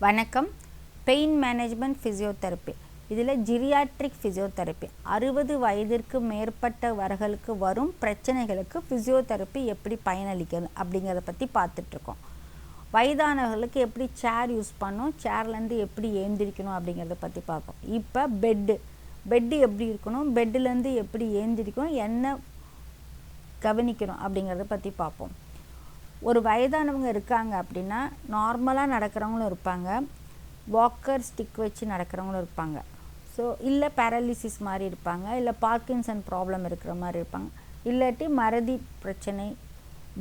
வணக்கம். Pain management physiotherapy. இதில் ஜிரியாட்ரிக் physiotherapy 60 வயதிற்கு மேற்பட்டவர்களுக்கு வரும் பிரச்சனைகளுக்கு ஃபிசியோதெரப்பி எப்படி பயனளிக்கிறது அப்படிங்கிறத பற்றி பார்த்துட்ருக்கோம். வயதானவர்களுக்கு எப்படி சேர் யூஸ் பண்ணணும், சேர்லேருந்து எப்படி எழுந்திரிக்கணும் அப்படிங்கிறத பற்றி பார்ப்போம். இப்போ பெட்டு எப்படி இருக்கணும், பெட்டுலேருந்து எப்படி எழுந்திரிக்கணும், என்ன கவனிக்கணும் அப்படிங்கிறத பற்றி பார்ப்போம். ஒரு வயதானவங்க இருக்காங்க அப்படின்னா நார்மலாக நடக்கிறவங்களும் இருப்பாங்க, வாக்கர் ஸ்டிக் வச்சு நடக்கிறவங்களும் இருப்பாங்க. ஸோ இல்லை பேரலிசிஸ் மாதிரி இருப்பாங்க, இல்லை பார்க்கின்சன் ப்ராப்ளம் இருக்கிற மாதிரி இருப்பாங்க, இல்லாட்டி மறதி பிரச்சனை,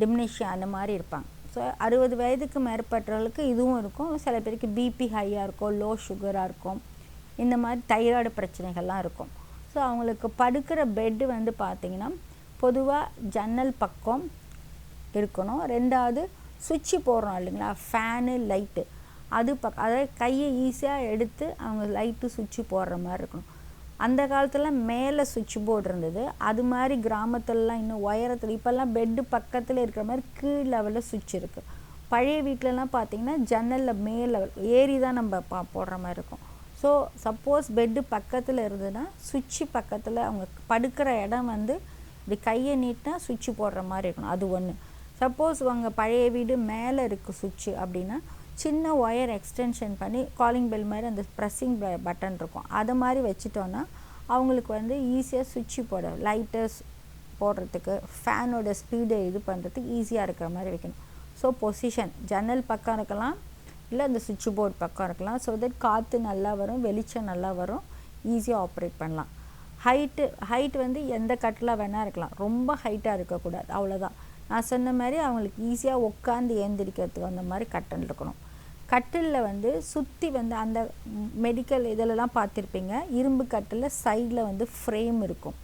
டிம்னிஷியா அந்த மாதிரி இருப்பாங்க. ஸோ 60 வயதுக்கு மேற்பட்டவர்களுக்கு இதுவும் இருக்கும். சில பேருக்கு பிபி ஹையாக இருக்கும், லோ சுகராக இருக்கும், இந்த மாதிரி தைராய்டு பிரச்சனைகள்லாம் இருக்கும். ஸோ அவங்களுக்கு படுக்கிற பெட்டு பார்த்திங்கன்னா பொதுவாக ஜன்னல் பக்கம் இருக்கணும். ரெண்டாவது சுவிட்சு போடுறோம் இல்லைங்களா, ஃபேனு லைட்டு, அது அதாவது கையை ஈஸியாக எடுத்து அவங்க லைட்டு சுவிட்சு போடுற மாதிரி இருக்கணும். அந்த காலத்தில் மேலே சுவிட்ச் போர்டு இருந்தது, அது மாதிரி கிராமத்துலலாம் இன்னும் உயரத்தில், இப்போல்லாம் பெட்டு பக்கத்தில் இருக்கிற மாதிரி கீழ் லெவலில் சுவிட்ச் இருக்குது. பழைய வீட்டிலலாம் பார்த்திங்கன்னா ஜன்னலில் மேல் லெவல் ஏறி தான் நம்ம போடுற மாதிரி இருக்கும். ஸோ சப்போஸ் பெட்டு பக்கத்தில் இருந்ததுன்னா சுவிட்சு பக்கத்தில் அவங்க படுக்கிற இடம் இப்படி கையை நீட்டினா சுவிட்சு போடுற மாதிரி இருக்கணும். அது ஒன்று. சப்போஸ் அவங்க பழைய வீடு மேலே இருக்குது சுவிட்சு அப்படின்னா சின்ன ஒயர் எக்ஸ்டென்ஷன் பண்ணி காலிங் பெல் மாதிரி அந்த ப்ரெஸ்ஸிங் பட்டன் இருக்கும், அதை மாதிரி வச்சுட்டோன்னா அவங்களுக்கு ஈஸியாக சுவிட்சு போட, லைட்டர்ஸ் போடுறதுக்கு, ஃபேனோட ஸ்பீடை இது பண்ணுறதுக்கு ஈஸியாக இருக்கிற மாதிரி வைக்கணும். ஸோ பொசிஷன் ஜன்னல் பக்கம் இருக்கலாம், இல்லை அந்த சுவிட்ச் போர்டு பக்கம் இருக்கலாம். ஸோ தட் காற்று நல்லா வரும், வெளிச்சம் நல்லா வரும், ஈஸியாக ஆப்ரேட் பண்ணலாம். ஹைட்டு எந்த கட்டில் வேணால் இருக்கலாம், ரொம்ப ஹைட்டாக இருக்கக்கூடாது, அவ்வளோதான். நான் சொன்ன மாதிரி அவங்களுக்கு ஈஸியாக உட்காந்து ஏந்திரிக்கிறதுக்கு அந்த மாதிரி கட்டில் இருக்கணும். கட்டிலில் சுற்றி அந்த மெடிக்கல் இதிலலாம் பார்த்துருப்பீங்க, இரும்பு கட்டில் சைடில் ஃப்ரேம் இருக்கும்.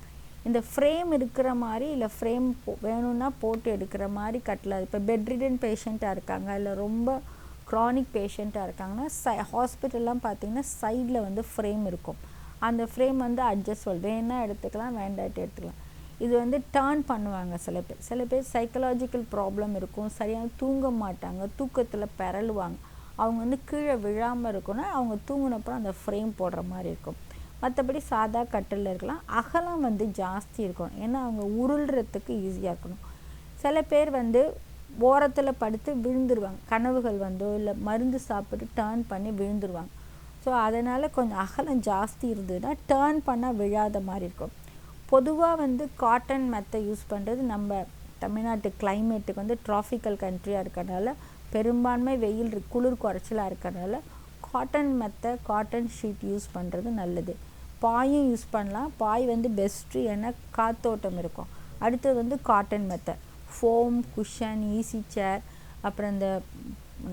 இந்த ஃப்ரேம் இருக்கிற மாதிரி இல்லை ஃப்ரேம் வேணும்னா போட்டு எடுக்கிற மாதிரி கட்டில். இப்போ பெட்ரிடன் பேஷண்ட்டாக இருக்காங்க, இல்லை ரொம்ப க்ரானிக் பேஷண்ட்டாக இருக்காங்கன்னா ஹாஸ்பிட்டல்லாம் பார்த்திங்கன்னா சைடில் ஃப்ரேம் இருக்கும். அந்த ஃப்ரேம் அட்ஜஸ்ட் வேணா எடுத்துக்கலாம், வேண்டாட்டு எடுத்துக்கலாம். இது டேர்ன் பண்ணுவாங்க சில பேர் சைக்கலாஜிக்கல் ப்ராப்ளம் இருக்கும், சரியாக தூங்க மாட்டாங்க, தூக்கத்தில் பிறழுவாங்க. அவங்க கீழே விழாமல் இருக்குன்னா அவங்க தூங்கினப்புறம் அந்த ஃப்ரேம் போடுற மாதிரி இருக்கும். மற்றபடி சாதா கட்டில் இருக்கலாம். அகலம் ஜாஸ்தி இருக்கணும், ஏன்னா அவங்க உருள்றதுக்கு ஈஸியாக இருக்கணும். சில பேர் ஓரத்தில் படுத்து விழுந்துருவாங்க, கனவுகள் இல்லை மருந்து சாப்பிட்டு டேர்ன் பண்ணி விழுந்துருவாங்க. ஸோ அதனால் கொஞ்சம் அகலம் ஜாஸ்தி இருந்ததுன்னா டேர்ன் பண்ணால் விழாத மாதிரி இருக்கும். பொதுவாக காட்டன் மெத்தை யூஸ் பண்ணுறது நம்ம தமிழ்நாட்டு கிளைமேட்டுக்கு ட்ராபிக்கல் கண்ட்ரியாக இருக்கிறனால, பெரும்பான்மை வெயில் குளிர் குறைச்சலாக இருக்கிறனால காட்டன் மெத்தை, காட்டன் ஷீட் யூஸ் பண்ணுறது நல்லது. பாயும் யூஸ் பண்ணலாம், பாய் பெஸ்ட்டு, ஏன்னா காத்தோட்டம் இருக்கும். அடுத்தது காட்டன் மெத்தை, ஃபோம், குஷன், ஈஸி சேர், அப்புறம் இந்த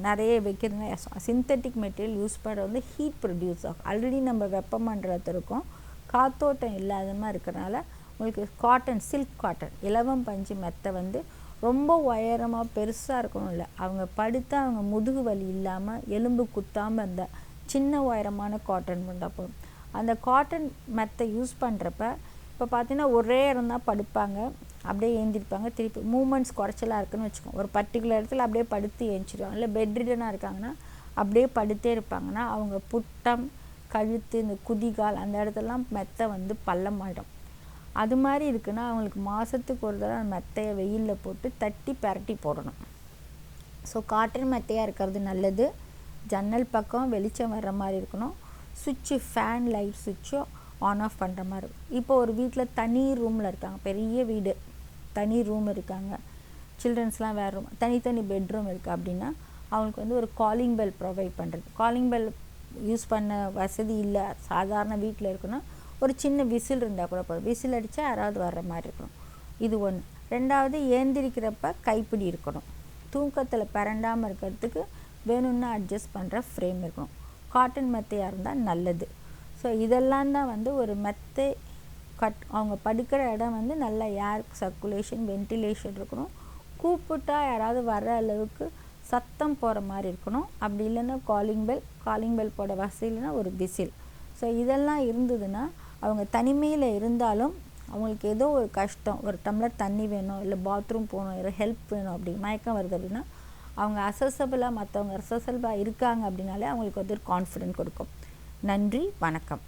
நிறைய வைக்கிறதுங்க சிந்தட்டிக் மெட்டீரியல் யூஸ் பண்ணுறது ஹீட் ப்ரொடியூஸ் ஆகும். ஆல்ரெடி நம்ம வெப்பமண்டலத்தில் இருக்கோம், காத்தோட்டம் இல்லாத மாதிரி இருக்கிறனால உங்களுக்கு காட்டன், சில்க் காட்டன், இலவம் பஞ்சு மெத்தை ரொம்ப உயரமாக பெருசாக இருக்கணும் இல்லை, அவங்க படுத்தா அவங்க முதுகு வலி இல்லாமல் எலும்பு குத்தாமல் இருந்தால் சின்ன உயரமான காட்டன் பண்ணால் போதும். அந்த காட்டன் மெத்தை யூஸ் பண்ணுறப்ப இப்போ பார்த்தீங்கன்னா ஒரே இடம் தான் படுப்பாங்க, அப்படியே ஏந்திருப்பாங்க, திருப்பி மூமெண்ட்ஸ் குறைச்சலாக இருக்குன்னு வச்சுக்கோங்க. ஒரு பர்டிகுலர் இடத்துல அப்படியே படுத்து ஏஞ்சிடுவாங்க. இல்லை பெட்ரிடனாக இருக்காங்கன்னா அப்படியே படுத்தே இருப்பாங்கன்னா அவங்க புட்டம், கழுத்து, இந்த குதிகால் அந்த இடத்துலலாம் மெத்தை பள்ளமாயிடும். அது மாதிரி இருக்குன்னா அவங்களுக்கு மாதத்துக்கு ஒரு தடவை அந்த மெத்தையை வெயிலில் போட்டு தட்டி பரட்டி போடணும். ஸோ காட்டன் மெத்தையாக இருக்கிறது நல்லது. ஜன்னல் பக்கம் வெளிச்சம் வர்ற மாதிரி இருக்கணும். சுவிட்சு, ஃபேன், லைட் சுவிட்சோ ஆன் ஆஃப் பண்ணுற மாதிரி இருக்கும். இப்போ ஒரு வீட்டில் தனி ரூமில் இருக்காங்க, பெரிய வீடு, தனி ரூம் இருக்காங்க, சில்ட்ரன்ஸ்லாம் வேறு ரூம், தனித்தனி பெட்ரூம் இருக்குது அப்படின்னா அவங்களுக்கு ஒரு காலிங் பெல் ப்ரொவைட் பண்ணுறது. காலிங் பெல் யூஸ் பண்ண வசதி இல்லை, சாதாரண வீட்டில் இருக்குன்னா ஒரு சின்ன விசில் இருந்தால் கூட போதும், விசில் அடித்தா யாராவது வர்ற மாதிரி இருக்கணும். இது ஒன்று. ரெண்டாவது, ஏந்திரிக்கிறப்ப கைப்பிடி இருக்கணும். தூக்கத்தில் பரண்டாமல் இருக்கிறதுக்கு வேணும்னா அட்ஜஸ்ட் பண்ணுற ஃப்ரேம் இருக்கணும். காட்டன் மெத்தையாக இருந்தால் நல்லது. ஸோ இதெல்லாம் தான் ஒரு மெத்தை அவங்க படுக்கிற இடம் நல்ல ஏர் சர்க்குலேஷன், வென்டிலேஷன் இருக்கணும். கூப்பிட்டா யாராவது வர்ற அளவுக்கு சத்தம் போகிற மாதிரி இருக்கணும். அப்படி இல்லைன்னா காலிங் பெல் போட வசதி இல்லைன்னா ஒரு விசில். ஸோ இதெல்லாம் இருந்ததுன்னா அவங்க தனிமையில் இருந்தாலும் அவங்களுக்கு ஏதோ ஒரு கஷ்டம், ஒரு டம்ளர் தண்ணி வேணும், இல்லை பாத்ரூம் போகணும், இல்லை ஹெல்ப் வேணும், அப்படி மயக்கம் வருது அப்படின்னா அவங்க அசஸபிளாக மற்றவங்க அசஸபிளாக இருக்காங்க அப்படின்னாலே அவங்களுக்கு வந்து ஒரு கான்ஃபிடென்ட் கொடுக்கும். நன்றி, வணக்கம்.